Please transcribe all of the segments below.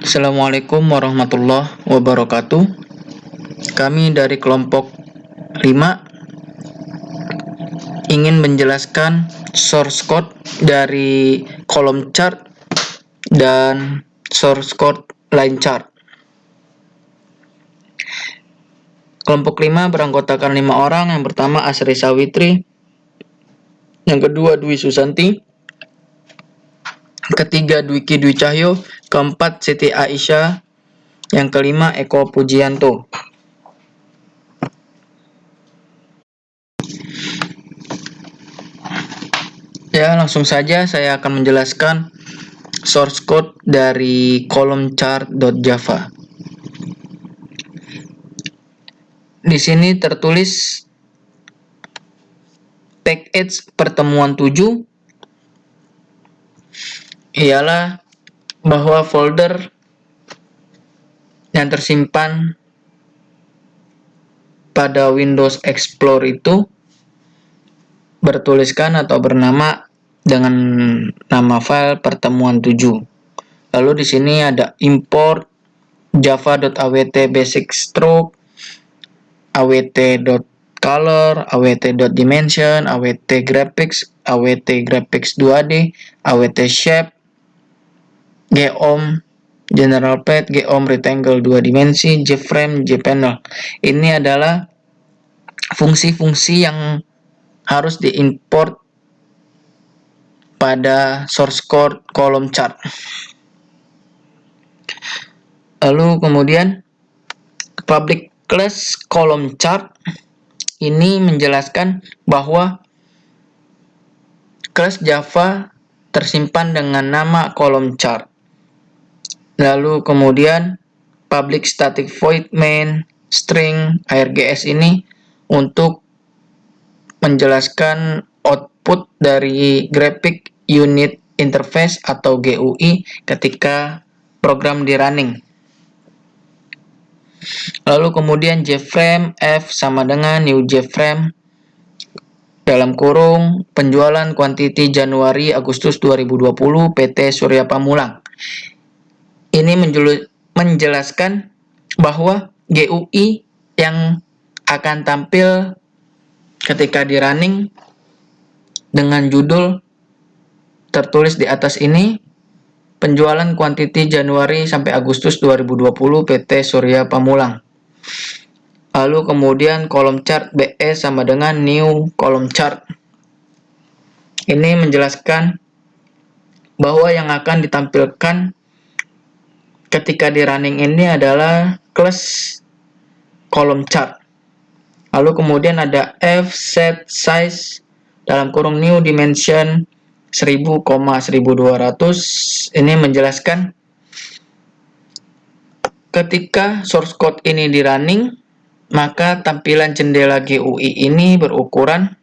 Assalamualaikum warahmatullahi wabarakatuh. Kami dari kelompok 5 ingin menjelaskan source code dari kolom chart dan source code line chart. Kelompok 5 beranggotakan 5 orang. Yang pertama Asri Sawitri, yang kedua Dwi Susanti, ketiga Dwiki Dwi Cahyo, keempat Siti Aisyah, yang kelima Eko Pujianto. Ya, langsung saja saya akan menjelaskan source code dari kolom chart.java. Di sini tertulis tag edge pertemuan 7 ialah bahwa folder yang tersimpan pada Windows Explorer itu bertuliskan atau bernama dengan nama file pertemuan 7. Lalu di sini ada import java.awt basic stroke, awt.color, awt.dimension, awt graphics, awt graphics 2D, awt shape, geom, general path, geom rectangle 2 dimensi, jframe, jpanel. Ini adalah fungsi-fungsi yang harus diimport pada source code kolom chart. Lalu kemudian public class kolom chart ini menjelaskan bahwa kelas Java tersimpan dengan nama kolom chart. Lalu kemudian public static void main string args ini untuk menjelaskan output dari graphic unit interface atau GUI ketika program di running. Lalu kemudian jframe f sama dengan new jframe dalam kurung penjualan kuantiti Januari Agustus 2020 PT Surya Pamulang. Ini menjelaskan bahwa GUI yang akan tampil ketika di running dengan judul tertulis di atas ini, penjualan kuantiti Januari sampai Agustus 2020 PT Surya Pamulang. Lalu kemudian kolom chart BE sama dengan new kolom chart. Ini menjelaskan bahwa yang akan ditampilkan ketika di running ini adalah kelas kolom chart. Lalu kemudian ada f set size dalam kurung new dimension 1000,1200. Ini menjelaskan ketika source code ini di running, maka tampilan jendela GUI ini berukuran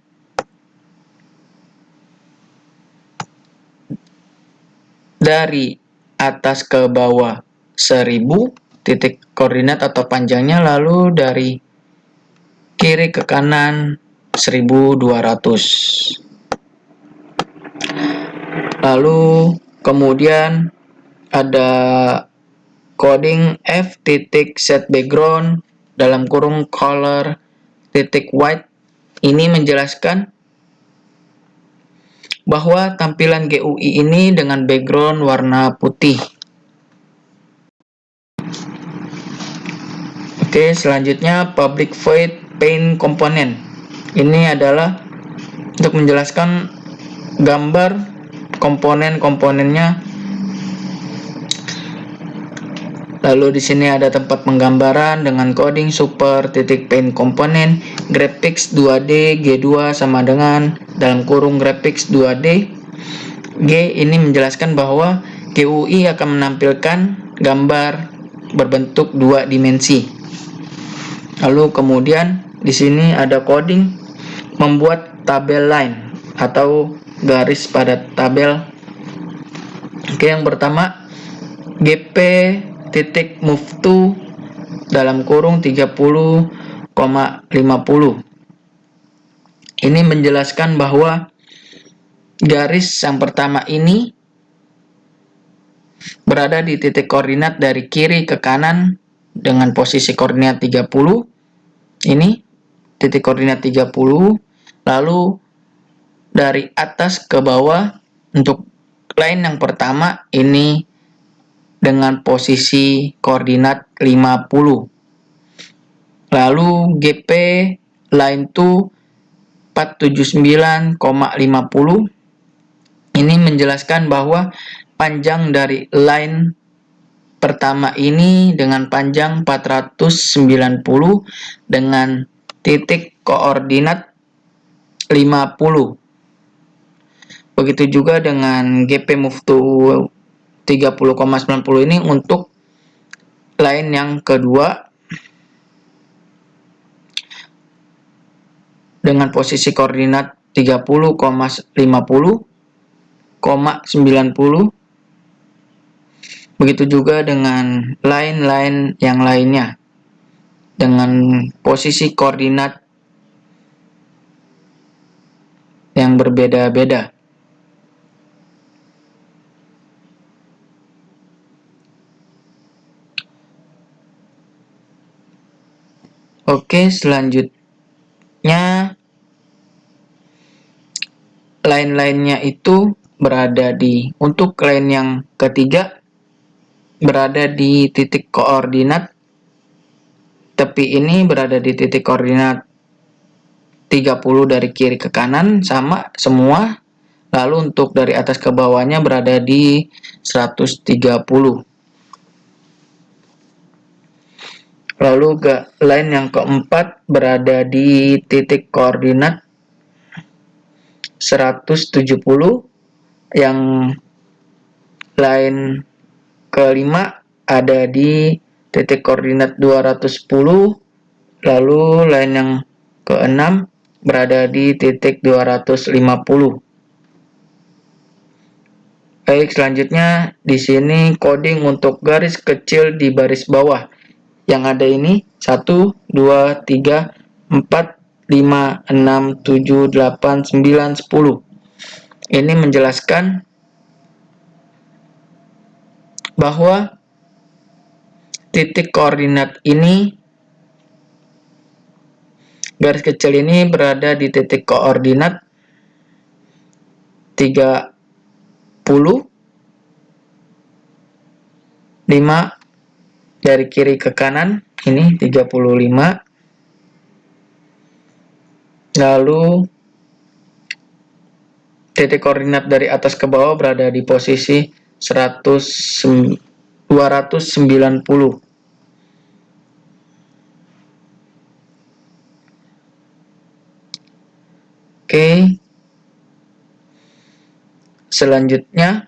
dari atas ke bawah 1000 titik koordinat atau panjangnya, lalu dari kiri ke kanan 1200. Lalu kemudian ada coding f titik set background dalam kurung color titik white. Ini menjelaskan bahwa tampilan GUI ini dengan background warna putih. Oke, selanjutnya public void paint component. Ini adalah untuk menjelaskan gambar komponen-komponennya. Lalu di sini ada tempat penggambaran dengan coding super titik paint komponen graphics 2D G2 sama dengan dalam kurung graphics 2D G. Ini menjelaskan bahwa GUI akan menampilkan gambar berbentuk 2 dimensi. Lalu kemudian di sini ada coding membuat tabel line atau garis pada tabel. Oke, yang pertama gp titik move to dalam kurung 30,50. Ini menjelaskan bahwa garis yang pertama ini berada di titik koordinat dari kiri ke kanan dengan posisi koordinat 30. Ini titik koordinat 30. Lalu dari atas ke bawah untuk line yang pertama ini dengan posisi koordinat 50. Lalu GP line to 479,50. Ini menjelaskan bahwa panjang dari line pertama ini dengan panjang 490 dengan titik koordinat 50. Begitu juga dengan GP move to 30,90 ini untuk line yang kedua dengan posisi koordinat 30,50,90. Begitu juga dengan line-line yang lainnya dengan posisi koordinat yang berbeda-beda. Oke, selanjutnya line-line-nya itu berada di, untuk line yang ketiga berada di titik koordinat tepi ini berada di titik koordinat 30 dari kiri ke kanan sama semua. Lalu untuk dari atas ke bawahnya berada di 130. Lalu line yang keempat berada di titik koordinat 170. Yang line kelima ada di titik koordinat 210. Lalu line yang keenam berada di titik 250. Baik, selanjutnya di sini coding untuk garis kecil di baris bawah. Yang ada ini 1, 2, 3, 4, 5, 6, 7, 8, 9, 10. Ini menjelaskan bahwa titik koordinat ini, garis kecil ini berada di titik koordinat 30, 5 dari kiri ke kanan, ini 35. Lalu titik koordinat dari atas ke bawah berada di posisi 290. Oke. Selanjutnya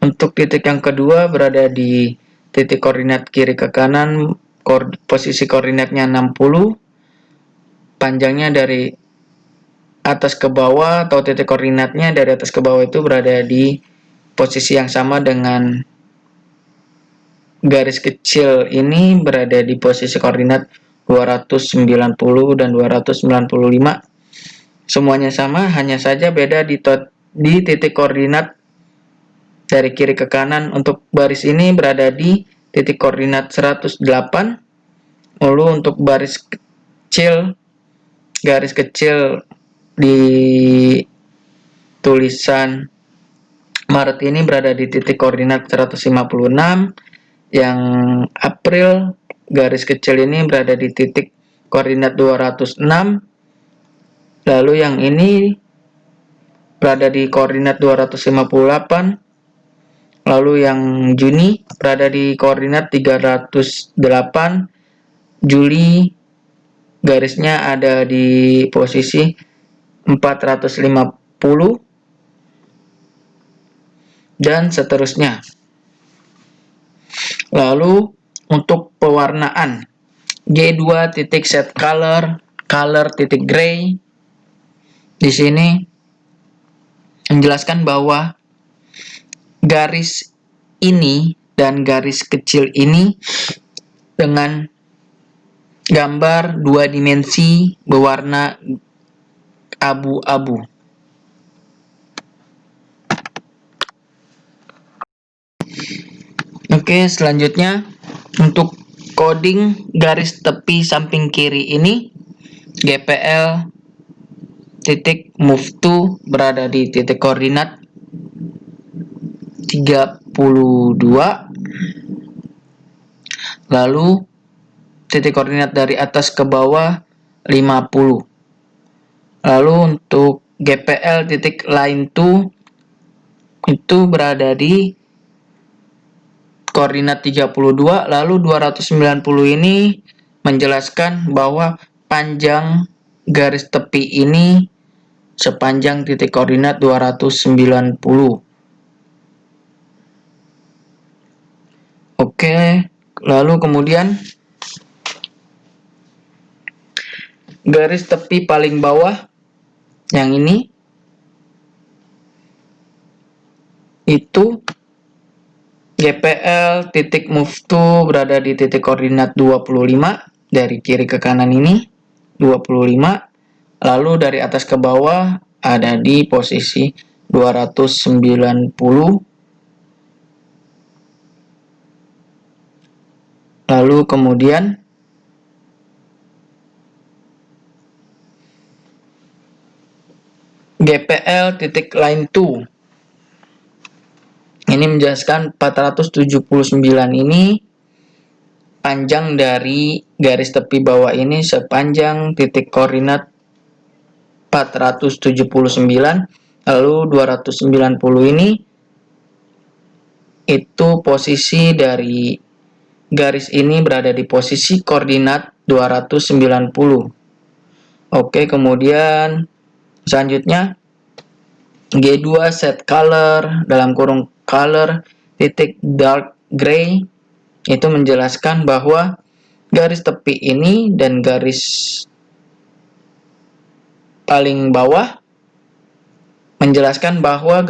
untuk titik yang kedua berada di titik koordinat kiri ke kanan, posisi koordinatnya 60. Panjangnya dari atas ke bawah atau titik koordinatnya dari atas ke bawah itu berada di posisi yang sama dengan garis kecil ini, berada di posisi koordinat 290 dan 295. Semuanya sama, hanya saja beda di titik koordinat dari kiri ke kanan. Untuk baris ini berada di titik koordinat 108. Lalu untuk garis kecil di tulisan Maret ini berada di titik koordinat 156. Yang April garis kecil ini berada di titik koordinat 206. Lalu yang ini berada di koordinat 258. Lalu yang Juni berada di koordinat 308. Juli garisnya ada di posisi 450 dan seterusnya. Lalu untuk pewarnaan G2 titik set color titik gray, di sini menjelaskan bahwa garis ini dan garis kecil ini dengan gambar 2 dimensi berwarna abu-abu. Oke, selanjutnya untuk coding garis tepi samping kiri ini, GPL titik move to berada di titik koordinat 32, lalu titik koordinat dari atas ke bawah 50. Lalu untuk GPL titik line to itu berada di koordinat 32, lalu 290 ini menjelaskan bahwa panjang garis tepi ini sepanjang titik koordinat 290. Oke, lalu kemudian garis tepi paling bawah yang ini itu GPL titik move to berada di titik koordinat 25 dari kiri ke kanan ini 25, lalu dari atas ke bawah ada di posisi 290. Lalu kemudian GPL titik line 2 ini menjelaskan 479 ini panjang dari garis tepi bawah ini sepanjang titik koordinat 479, lalu 290 ini itu posisi dari garis ini berada di posisi koordinat 290. Oke, kemudian selanjutnya G2 set color dalam kurung color titik dark gray itu menjelaskan bahwa garis tepi ini dan garis paling bawah menjelaskan bahwa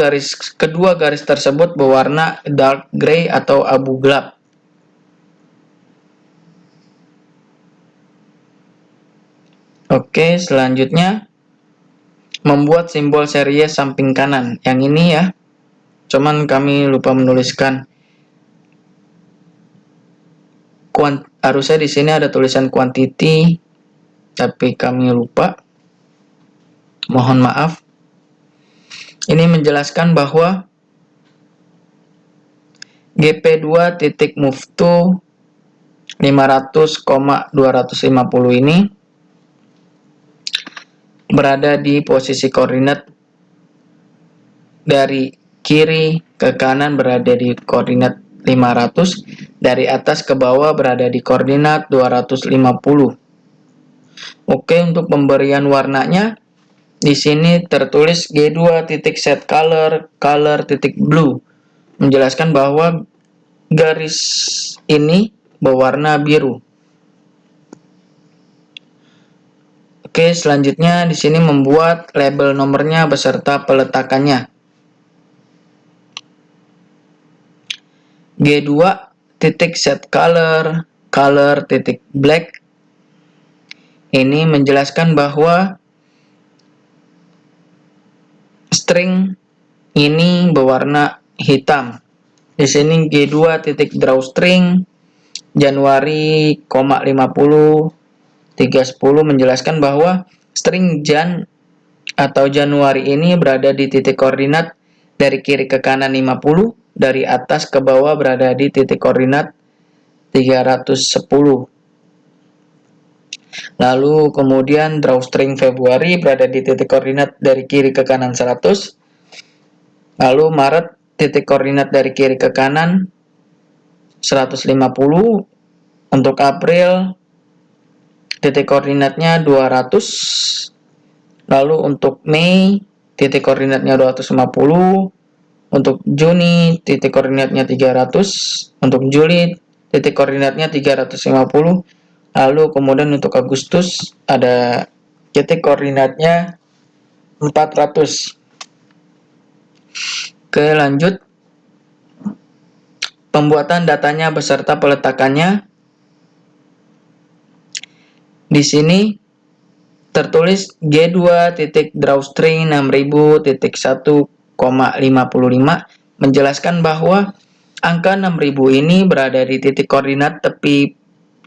kedua garis tersebut berwarna dark gray atau abu gelap. Oke, selanjutnya membuat simbol series samping kanan. Yang ini ya, cuman kami lupa menuliskan. Harusnya di sini ada tulisan quantity, tapi kami lupa. Mohon maaf. Ini menjelaskan bahwa GP2 titik move to 500,250 ini berada di posisi koordinat dari kiri ke kanan berada di koordinat 500, dari atas ke bawah berada di koordinat 250. Oke, untuk pemberian warnanya di sini tertulis G2 titik set color titik blue menjelaskan bahwa garis ini berwarna biru. Oke, selanjutnya di sini membuat label nomornya beserta peletakannya. G2 titik set color titik black ini menjelaskan bahwa string ini berwarna hitam. Di sini G2 titik draw string Januari, 50 310 menjelaskan bahwa string Jan atau Januari ini berada di titik koordinat dari kiri ke kanan 50, dari atas ke bawah berada di titik koordinat 310. Lalu kemudian drawstring Februari berada di titik koordinat dari kiri ke kanan 100. Lalu Maret titik koordinat dari kiri ke kanan 150. Untuk April titik koordinatnya 200. Lalu untuk Mei titik koordinatnya 250. Untuk Juni titik koordinatnya 300. Untuk Juli titik koordinatnya 350. Lalu kemudian untuk Agustus ada titik koordinatnya 400. Oke, lanjut. Pembuatan datanya beserta peletakannya. Di sini tertulis G2 titik drawstring 6000 titik 1,55 menjelaskan bahwa Angka 6000 ini berada di titik koordinat tepi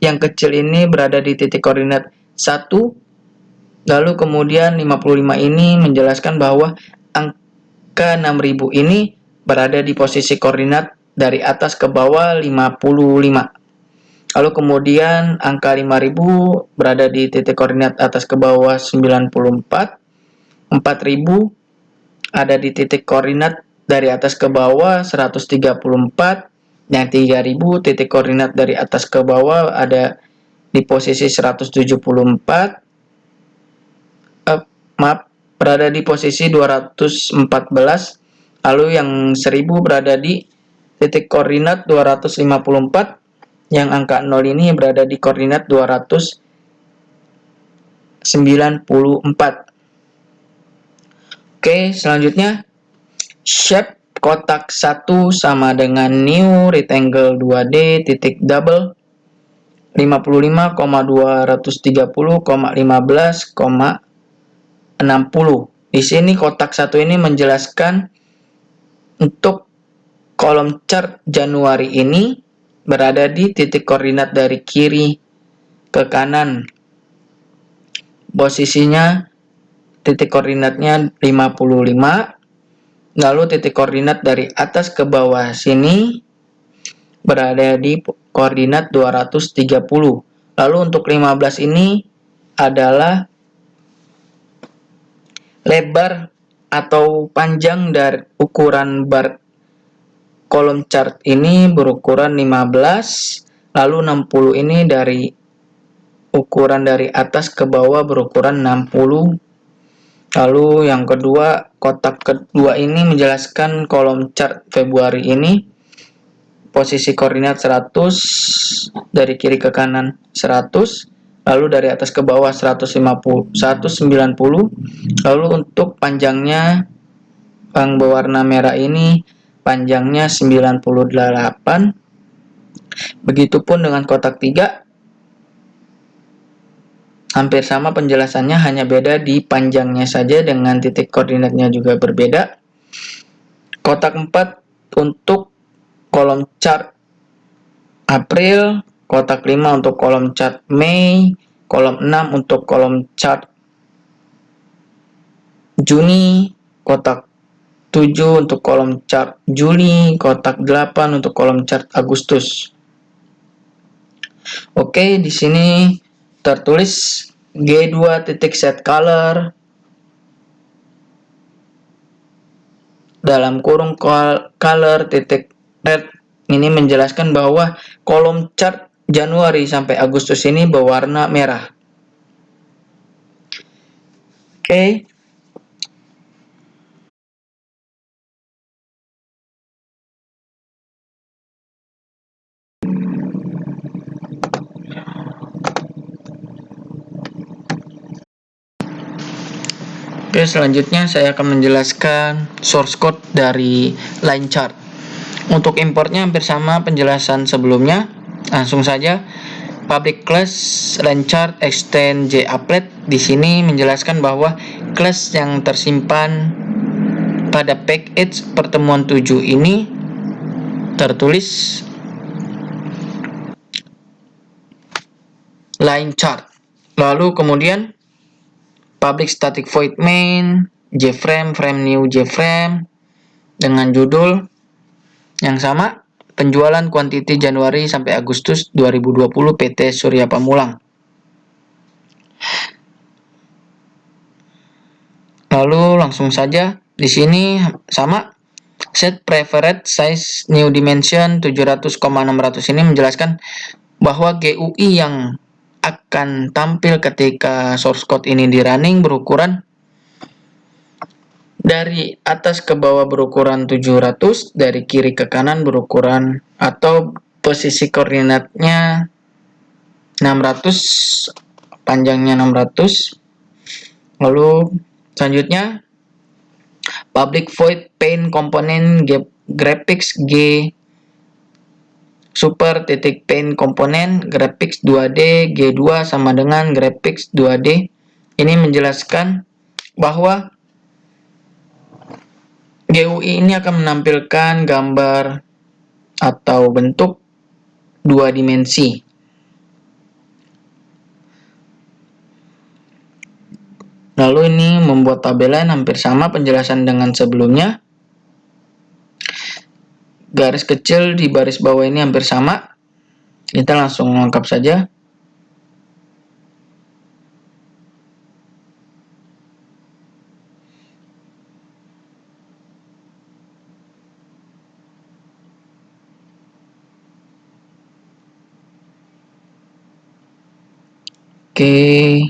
yang kecil ini berada di titik koordinat 1. Lalu kemudian 55 ini menjelaskan bahwa angka 6000 ini berada di posisi koordinat dari atas ke bawah 55. Lalu kemudian angka 5000 berada di titik koordinat atas ke bawah 94. 4000 ada di titik koordinat dari atas ke bawah 134. Yang 3000 titik koordinat dari atas ke bawah ada di posisi 174. Berada di posisi 214. Lalu yang 1000 berada di titik koordinat 254. Yang angka 0 ini berada di koordinat 294. Oke, selanjutnya shape kotak 1 sama dengan new rectangle 2D titik double 55,230,15,60. Di sini kotak 1 ini menjelaskan untuk kolom chart Januari ini berada di titik koordinat dari kiri ke kanan. Posisinya titik koordinatnya 55. Lalu titik koordinat dari atas ke bawah sini berada di koordinat 230. Lalu untuk 15 ini adalah lebar atau panjang dari ukuran bar kolom chart ini berukuran 15. Lalu 60 ini dari ukuran dari atas ke bawah berukuran 60. Lalu yang kedua, kotak kedua ini menjelaskan kolom chart Februari ini posisi koordinat 100, dari kiri ke kanan 100, lalu dari atas ke bawah 150, 190. Lalu untuk panjangnya yang berwarna merah ini panjangnya 98. Begitupun dengan kotak 3. Hampir sama penjelasannya, hanya beda di panjangnya saja dengan titik koordinatnya juga berbeda. Kotak 4 untuk kolom chart April, kotak 5 untuk kolom chart Mei, kolom 6 untuk kolom chart Juni, kotak 7 untuk kolom chart Juli, kotak 8 untuk kolom chart Agustus. Oke, di sini tertulis G2 titik set color dalam kurung color titik red ini menjelaskan bahwa kolom chart Januari sampai Agustus ini berwarna merah. Oke. Oke, selanjutnya saya akan menjelaskan source code dari line chart. Untuk importnya hampir sama penjelasan sebelumnya. Langsung saja, public class line chart extend JApplet di sini menjelaskan bahwa class yang tersimpan pada package pertemuan 7 ini tertulis line chart. Lalu kemudian public static void main jframe frame new jframe dengan judul yang sama, penjualan kuantiti Januari sampai Agustus 2020 PT Surya Pamulang. Lalu langsung saja di sini sama, set preferred size new dimension 700,600 ini menjelaskan bahwa GUI yang akan tampil ketika source code ini di running berukuran dari atas ke bawah berukuran 700, dari kiri ke kanan berukuran atau posisi koordinatnya 600, panjangnya 600. Lalu selanjutnya public void paint component graphics G super titik paint komponen graphics 2D G2 sama dengan graphics 2D. Ini menjelaskan bahwa GUI ini akan menampilkan gambar atau bentuk dua dimensi. Lalu ini membuat tabel lain hampir sama penjelasan dengan sebelumnya. Garis kecil di baris bawah ini hampir sama. Kita langsung lengkap saja. Oke.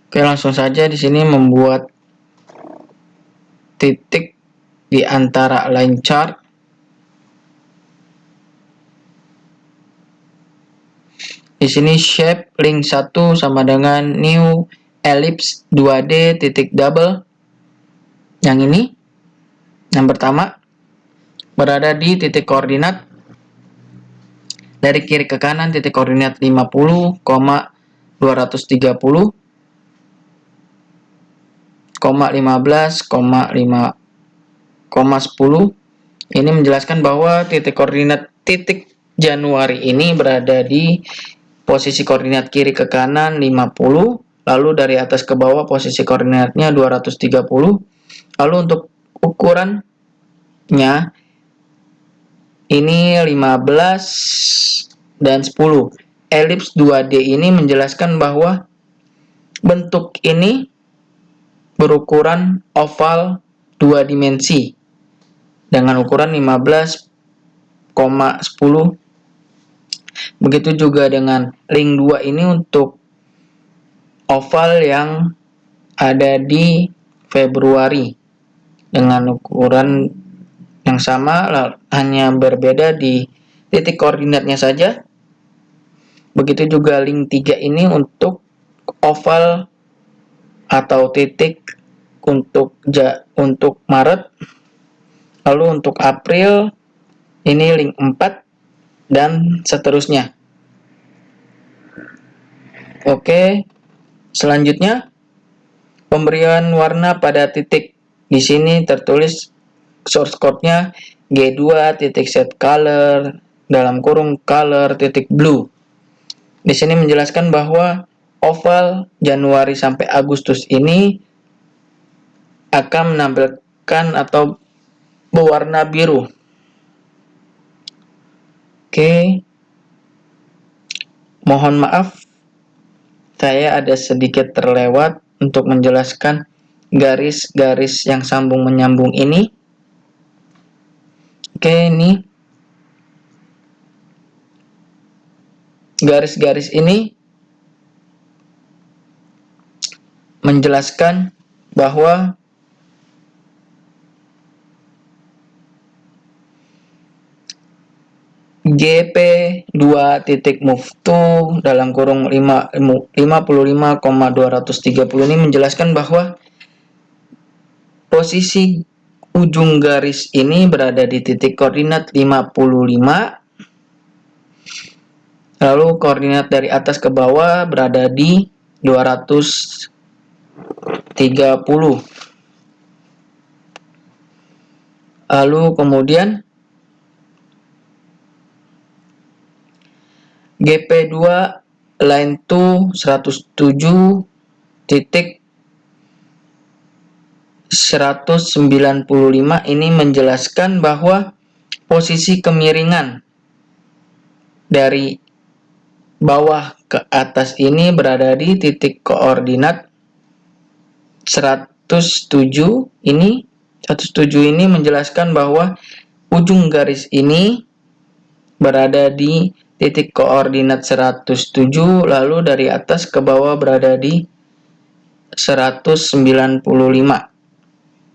Oke, langsung saja di sini membuat titik di antara line chart. Di sini shape link 1 sama dengan new ellipse 2D titik double. Yang ini, yang pertama, berada di titik koordinat dari kiri ke kanan titik koordinat 50,230, 15,10. Ini menjelaskan bahwa titik koordinat titik Januari ini berada di posisi koordinat kiri ke kanan 50, lalu dari atas ke bawah posisi koordinatnya 230. Lalu untuk ukurannya ini 15 dan 10. Elips 2D ini menjelaskan bahwa bentuk ini berukuran oval 2 dimensi dengan ukuran 15,10. Begitu juga dengan link 2 ini untuk oval yang ada di Februari dengan ukuran yang sama, hanya berbeda di titik koordinatnya saja. Begitu juga link 3 ini untuk oval atau titik untuk Maret. Lalu untuk April ini link 4 dan seterusnya. Oke, selanjutnya pemberian warna pada titik. Di sini tertulis source code-nya G2 titik set color dalam kurung color titik blue. Di sini menjelaskan bahwa oval Januari sampai Agustus ini akan menampilkan atau berwarna biru. Oke. Mohon maaf, saya ada sedikit terlewat untuk menjelaskan garis-garis yang sambung menyambung ini. Oke, ini garis-garis ini menjelaskan bahwa GP2 titik move to dalam kurung 55,230 ini menjelaskan bahwa posisi ujung garis ini berada di titik koordinat 55, lalu koordinat dari atas ke bawah berada di 230. Lalu kemudian GP2 line to 107 titik 195 ini menjelaskan bahwa posisi kemiringan dari bawah ke atas ini berada di titik koordinat 107 ini. 107 ini menjelaskan bahwa ujung garis ini berada di titik koordinat 107, lalu dari atas ke bawah berada di 195.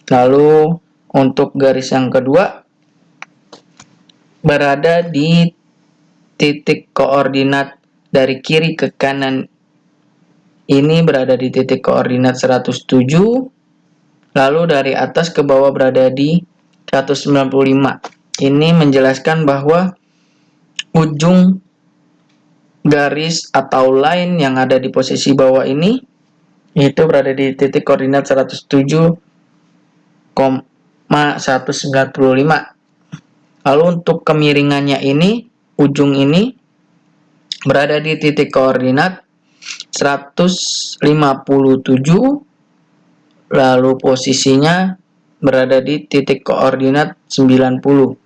Lalu untuk garis yang kedua berada di titik koordinat dari kiri ke kanan ini berada di titik koordinat 107, lalu dari atas ke bawah berada di 195. ini menjelaskan bahwa ujung garis atau line yang ada di posisi bawah ini itu berada di titik koordinat 107,195. Lalu untuk kemiringannya ini, ujung ini berada di titik koordinat 157, lalu posisinya berada di titik koordinat 90.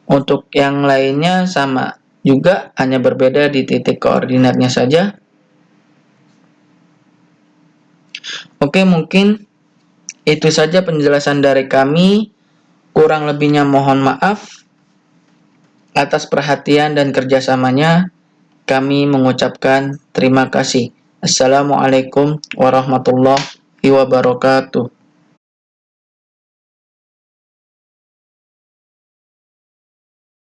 Untuk yang lainnya sama juga, hanya berbeda di titik koordinatnya saja. Oke, mungkin itu saja penjelasan dari kami. Kurang lebihnya mohon maaf. Atas perhatian dan kerjasamanya, kami mengucapkan terima kasih. Assalamualaikum warahmatullahi wabarakatuh.